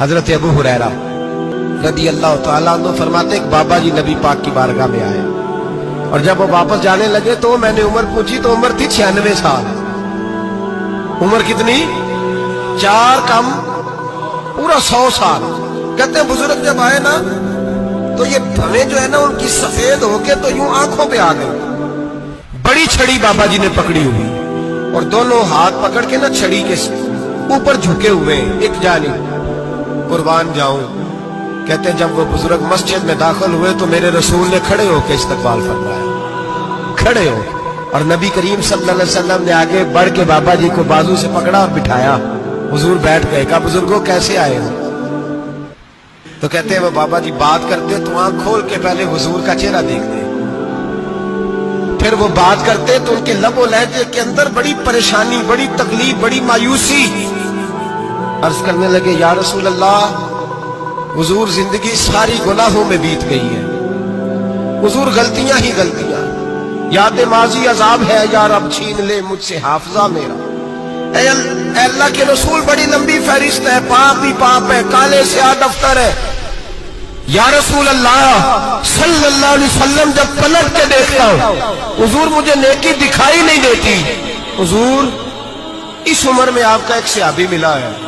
हजरत अबू हुरैरा रदी अल्लाह तआला अन्हु फरमाते एक बाबा जी नबी पाक की बारगाह में आए और जब वो वापस जाने लगे तो मैंने उम्र पूछी तो उम्र थी 96 साल। उम्र कितनी? 4 कम पूरा 100 साल। कहते हैं बुजुर्ग जब आए ना तो ये भवें जो है ना उनकी सफेद होके तो यूं आंखों पे आ गई। बड़ी छड़ी बाबा जी ने पकड़ी हुई और दोनों हाथ पकड़ के ना छड़ी के ऊपर झुके हुए एक जानी कुर्बान जाऊं। कहते हैं जब वो बुजुर्ग मस्जिद में दाखिल हुए तो मेरे रसूल ने खड़े होकर इस्तकबाल फरमाया, खड़े हो, और नबी करीम सल्लल्लाहु अलैहि वसल्लम ने आगे बढ़ के बाबा जी को बाजू से पकड़ा और बिठाया। हुजूर बैठ गए। कहा बुजुर्गों कैसे आए हो? तो कहते हैं वो बाबा जी बात करते तो आंख खोल के पहले हुजूर का चेहरा देखते, फिर वो बात करते तो उनके लबो लहजे के अंदर बड़ी परेशानी, बड़ी तकलीफ, बड़ी मायूसी। अर्ज करने लगे या रसूल अल्लाह, हुजूर जिंदगी सारी गुनाहों में बीत गई है, हुजूर गलतियां ही गलतियां, याद माजी अजाब है, या रब छीन ले मुझसे हाफजा मेरा। ऐ अल्लाह के रसूल बड़ी लंबी फहरिस्त है, पाप ही पाप है, काले से आ दफ्तर है। या रसूल अल्लाह सल्लल्लाहु अलैहि वसल्लम जब पलट के देखता हूं हुजूर मुझे नेकी दिखाई नहीं देती। हुजूर इस उम्र में आपका एक सहाबी मिला है,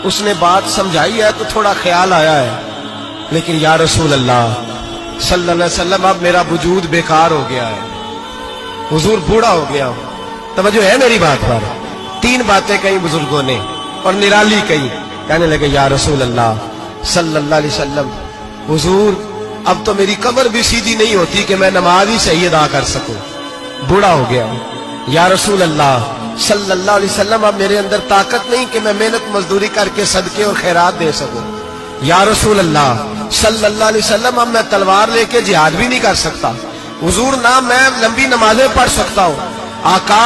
उसने बात समझाई है तो थोड़ा ख्याल आया है, लेकिन या रसूल अल्लाह सल्लल्लाहु अलैहि वसल्लम अब मेरा वजूद बेकार हो गया है, हुजूर बूढ़ा हो गया हूं। तवज्जो है मेरी बात पर? 3 बातें कही बुजुर्गों ने और निराली कही। कहने लगे या रसूल अल्लाह सल्लल्लाहु अलैहि वसल्लम, हुजूर अब तो मेरी कमर भी सीधी नहीं होती कि मैं नमाज ही सही अदा कर सकूं, बूढ़ा हो गया हूं। या रसूल अल्लाह सल्लल्लाहु अलैहि वसल्लम अब मेरे अंदर ताकत नहीं कि मैं मेहनत मजदूरी करके सदके और खैरात दे सकूं। या रसूल अल्लाह सल्लल्लाहु अलैहि वसल्लम अब मैं तलवार लेके जिहाद भी नहीं कर सकता। हुजूर ना मैं लंबी नमाजें पढ़ सकता हूं, आका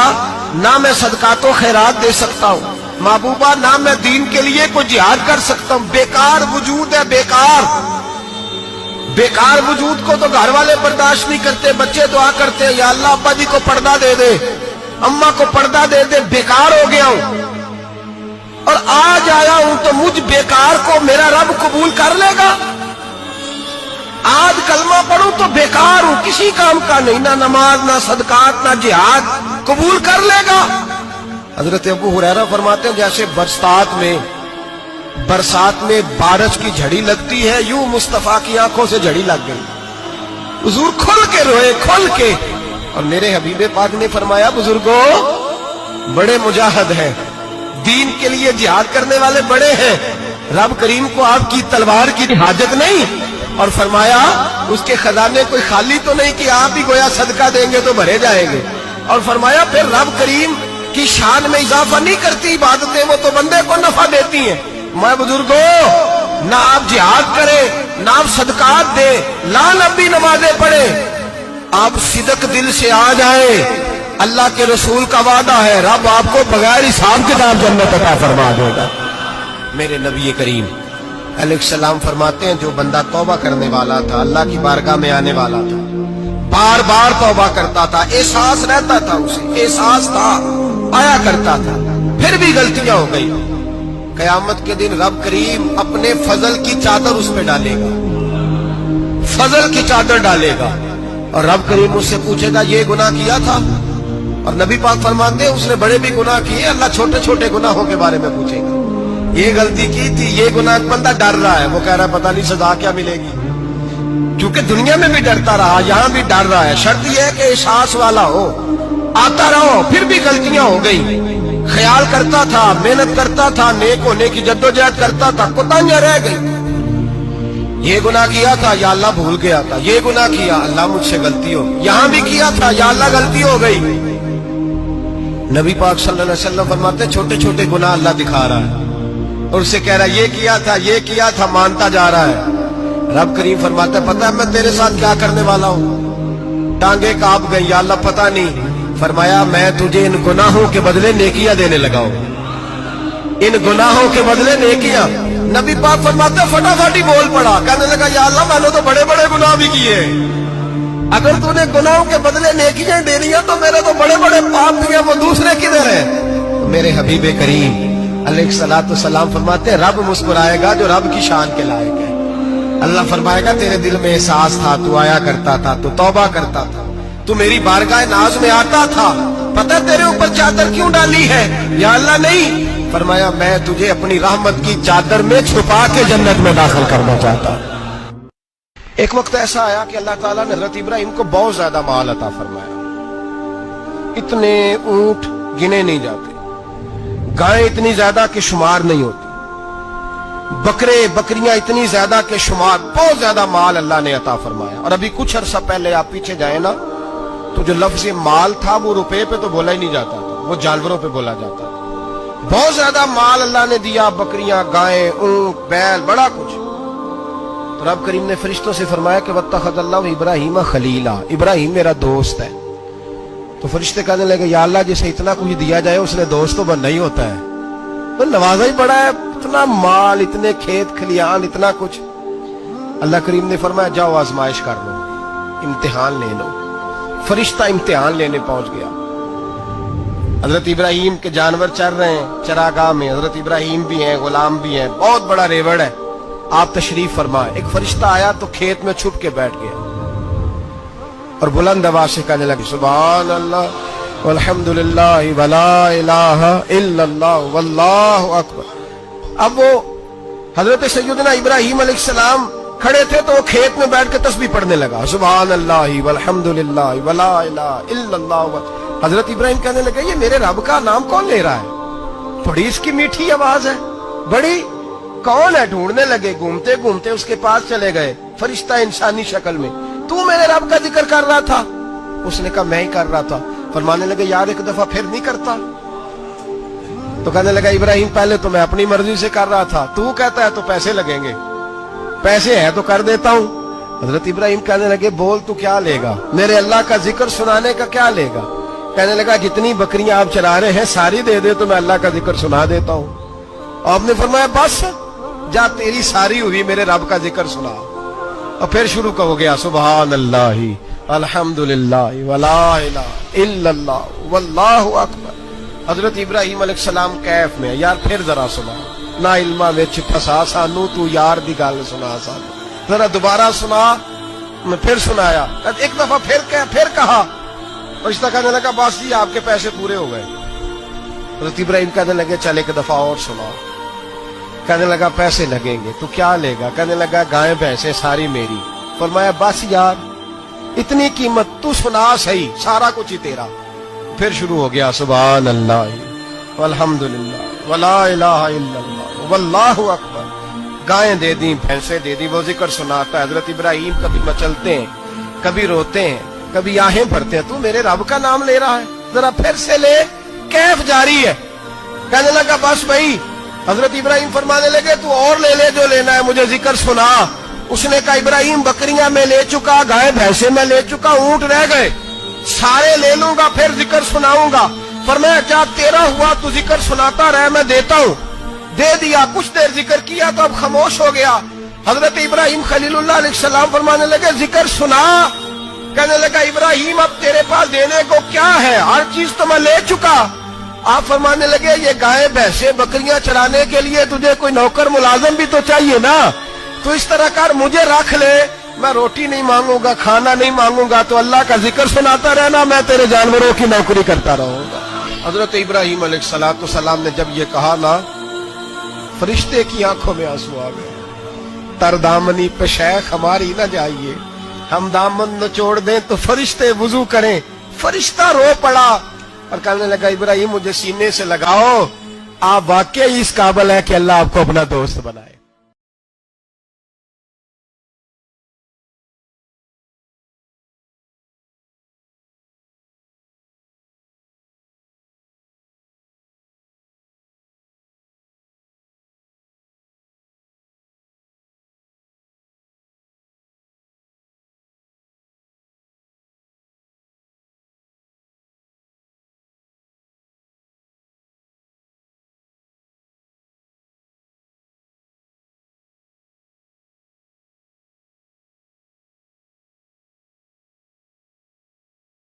ना मैं सदकातो खैरात दे सकता हूं, महबूबा ना मैं दीन के लिए कोई जिहाद कर सकता हूं। बेकार वजूद है, बेकार बेकार वजूद को तो घर वाले बर्दाश्त नहीं करते, बच्चे दुआ करते हैं या अल्लाह अब्बा जी को पर्दा दे दे, अम्मा को पर्दा दे दे, बेकार हो गया हूं और आज आया हूं तो मुझ बेकार को मेरा रब कबूल कर लेगा। आज कलमा पढ़ूं तो बेकार हूं, किसी काम का नहीं, ना नमाज ना सदकात ना जिहाद, कबूल कर लेगा। हजरत अबू हुरैरा फरमाते हैं जैसे बरसात में बारिश की झड़ी लगती है, यूं मुस्तफा की आंखों से झड़ी लग गई। हुजूर खुल के रोए, खुल के, और मेरे हबीबे पाक ने फरमाया बुजुर्गों बड़े मुजाहिद हैं, दीन के लिए जिहाद करने वाले बड़े हैं, रब करीम को आपकी तलवार की हाजत नहीं। और फरमाया उसके खजाने कोई खाली तो नहीं कि आप ही गोया सदका देंगे तो भरे जाएंगे। और फरमाया फिर रब करीम की शान में इजाफा नहीं करती इबादतें, वो तो बंदे को नफा देती हैं। मैं बुजुर्गों ना आप जिहाद करें ना आप सदकात दे, ला नबी नमाजें पढ़े, आप सिदक दिल से आ जाए, अल्लाह के रसूल का वादा है रब आपको बगैर हिसाब किताब जन्नत अता फरमा देगा। मेरे नबी करीम अलैहिस्सलाम फरमाते हैं जो बंदा तौबा करने वाला था, अल्लाह की बारगाह में आने वाला था, बार बार तौबा करता था, एहसास रहता था, उसे एहसास था, आया करता था, फिर भी गलतियां हो गई, कयामत के दिन रब करीम अपने फजल की चादर उस पे डालेगा, फजल की चादर डालेगा और रब करीम उससे पूछेगा ये गुनाह किया था? और नबी पाक फरमाते हैं उसने बड़े भी गुनाह किए, अल्लाह छोटे छोटे गुनाहों के बारे में पूछेगा। ये गलती की थी, ये गुनाह, बंदा डर रहा है, वो कह रहा है पता नहीं सजा क्या मिलेगी, क्योंकि दुनिया में भी डरता रहा, यहां भी डर रहा है। शर्त यह है कि एहसास वाला हो, आता रहो, फिर भी गलतियां हो गई, ख्याल करता था, मेहनत करता था, नेक होने की जद्दोजहद करता था, कोताहियां रह गई। ये गुनाह किया था या अल्लाह भूल गया था, ये गुनाह किया अल्लाह मुझसे गलती हो, यहां भी किया था या अल्लाह गलती हो गई। नबी पाक सल्लल्लाहु अलैहि वसल्लम फरमाते छोटे छोटे गुनाह अल्लाह दिखा रहा है और उससे कह रहा है ये किया था, मानता जा रहा है। रब करीम फरमाता है पता है मैं तेरे साथ क्या करने वाला हूं? टांगे कांप गई, या अल्लाह पता नहीं। फरमाया मैं तुझे इन गुनाहों के बदले नेकियां देने लगा हूं, इन गुनाहों के बदले नेकियां। नबी पाक फरमाते फटाफट ही बोल पड़ा, कहने लगा या अल्लाह मैंने तो बड़े बड़े गुनाह भी किए, अगर तूने गुनाहों के बदले नेकियां दे दिया तो मेरे तो बड़े बड़े पाप दिए, वो दूसरे किधर है? तो मेरे हबीबे करीम अलैहिस्सलाम फरमाते हैं रब मुस्कुराएगा जो रब की शान के लायक है। अल्लाह फरमाएगा तेरे दिल में एहसास था, तू आया करता था, तू तौबा करता था, तू मेरी बारगाह नाज में आता था, पता तेरे ऊपर चादर क्यों डाली है? या अल्लाह नहीं, फरमाया मैं तुझे अपनी रहमत की चादर में छुपा के जन्नत में दाखिल करना चाहता। एक वक्त ऐसा आया कि अल्लाह ताला ने हज़रत इब्राहिम को बहुत ज्यादा माल अता फरमाया। इतने ऊंट गिने नहीं जाते, गायें इतनी ज्यादा कि शुमार नहीं होती, बकरे बकरियां इतनी ज्यादा कि शुमार, बहुत ज्यादा माल अल्लाह ने अता फरमाया। और अभी कुछ अरसा पहले आप पीछे जाए ना तो जो लफ्ज़ माल था वो रुपए पे तो बोला ही नहीं जाता था, वो जानवरों पे बोला जाता था। बहुत ज्यादा माल अल्लाह ने दिया, बकरियां, गायें, ऊंट, बैल, बड़ा कुछ। तो रब करीम ने फरिश्तों से फरमाया कि वत्तखज़ल्लाहु इब्राहीम खलीला, इब्राहिम मेरा दोस्त है। तो फरिश्ते कहने लगे या अल्लाह जिसे इतना कुछ दिया जाए उसने दोस्त तो बनना ही होता है, तो नवाजा ही पड़ा है, इतना माल, इतने खेत खलियान, इतना कुछ। अल्लाह करीम ने फरमाया जाओ आजमाइश कर लो, इम्तिहान ले लो। फरिश्ता इम्तिहान लेने पहुंच गया। हजरत इब्राहिम के जानवर चर रहे हैं चरागाह में, हजरत इब्राहिम भी हैं, गुलाम भी हैं, बहुत बड़ा रेवड़ है। आप तशरीफ फरमाए। एक फरिश्ता आया तो खेत में छुप के बैठ गया और बुलंद आवाज से कहने लगे सुभान अल्लाह वल्हम्दुलिल्लाह वला इलाहा इल्लल्लाह वल्लाहु अकबर। अब वो हजरत सैयदना इब्राहिम अलैहिस्सलाम खड़े थे तो वो खेत में बैठ के तस्बीह पढ़ने लगा, सुभान अल्लाह वल्हम्दुलिल्लाह वला इलाहा इल्लल्लाह। हजरत इब्राहिम कहने लगे ये मेरे रब का नाम कौन ले रहा है? बड़ी इसकी मीठी आवाज है, बड़ी, कौन है? ढूंढने लगे, घूमते घूमते उसके पास चले गए। फरिश्ता इंसानी शक्ल में, तू मेरे रब का जिक्र कर रहा था? उसने कहा मैं ही कर रहा था। फरमाने लगे यार एक दफा फिर नहीं करता? तो कहने लगा इब्राहिम पहले तो मैं अपनी मर्जी से कर रहा था, तू कहता है तो पैसे लगेंगे, पैसे है तो कर देता हूं। हजरत इब्राहिम कहने लगे बोल तू क्या लेगा? मेरे अल्लाह का जिक्र सुनाने का क्या लेगा? कहने लगा जितनी बकरियां आप चरा रहे हैं सारी दे दे तो मैं अल्लाह का जिक्र सुना देता हूं। आपने फरमाया बस जा तेरी सारी हुई, मेरे रब का जिक्र सुना। और फिर शुरू हो गया सुभान अल्लाह अल्हम्दुलिल्लाह वला इलाहा इल्लल्लाह वल्लाहु अकबर। हजरत इब्राहिम अलैहिस्सलाम कैफ में, यार फिर जरा सुना, ना इल्मा विच फसा सानू, तू यार दी गल सुना सानू, जरा दोबारा सुना। मैं फिर सुनाया, एक दफा फिर कहा। फरिश्ता कहने लगा बस जी आपके पैसे पूरे हो गए। हजरत इब्राहिम कहने लगे चल एक दफा और सुना। कहने लगा पैसे लगेंगे, तू क्या लेगा? कहने लगा गाय भैंसे सारी मेरी। फरमाया बस यार इतनी कीमत, तू सुना सही, सारा कुछ ही तेरा। फिर शुरू हो गया सुभान अल्लाह वल्हम्दुलिल्लाह वला इलाहा इल्लल्लाह वल्लाहु अकबर। गायें दे दी, भैंसे दे दी, वो जिक्र सुनाता। हजरत इब्राहिम कभी मचलते हैं, कभी रोते हैं, कभी आहें भरते हैं, तू मेरे रब का नाम ले रहा है, जरा फिर से ले। कैफ जारी है। कहने लगा बस भाई। हजरत इब्राहिम फरमाने लगे तू और ले ले जो लेना है, मुझे जिक्र सुना। उसने कहा इब्राहिम बकरियां मैं ले चुका, गाय भैंसे मैं ले चुका, ऊंट रह गए, सारे ले लूंगा फिर जिक्र सुनाऊंगा। फरमाया क्या तेरा हुआ, तू जिक्र सुनाता रहे, मैं देता हूं। दे दिया, कुछ देर जिक्र किया तो अब खामोश हो गया। हजरत इब्राहिम खलीलुल्लाह अलैहिस्सलाम फरमाने लगे जिक्र सुना। कहने लगा इब्राहिम अब तेरे पास देने को क्या है, हर चीज तो मैं ले चुका। आप फरमाने लगे ये गाय भैंसे बकरियां चराने के लिए तुझे कोई नौकर मुलाजम भी तो चाहिए ना, तो इस तरह कर मुझे रख ले, मैं रोटी नहीं मांगूंगा, खाना नहीं मांगूंगा, तो अल्लाह का जिक्र सुनाता रहना, मैं तेरे जानवरों की नौकरी करता रहूंगा। हजरत इब्राहिम अलैहिस्सलाम ने जब ये कहा ना, फरिश्ते की आंखों में आंसू आ गए। तरदामनी पे शेख हमारी न जाइए, हम दामन निचोड़ दें तो फरिश्ते वुजू करें। फरिश्ता रो पड़ा और कहने लगा इब्राहिम मुझे सीने से लगाओ, आप वाकई इस काबिल है कि अल्लाह आपको अपना दोस्त बनाए।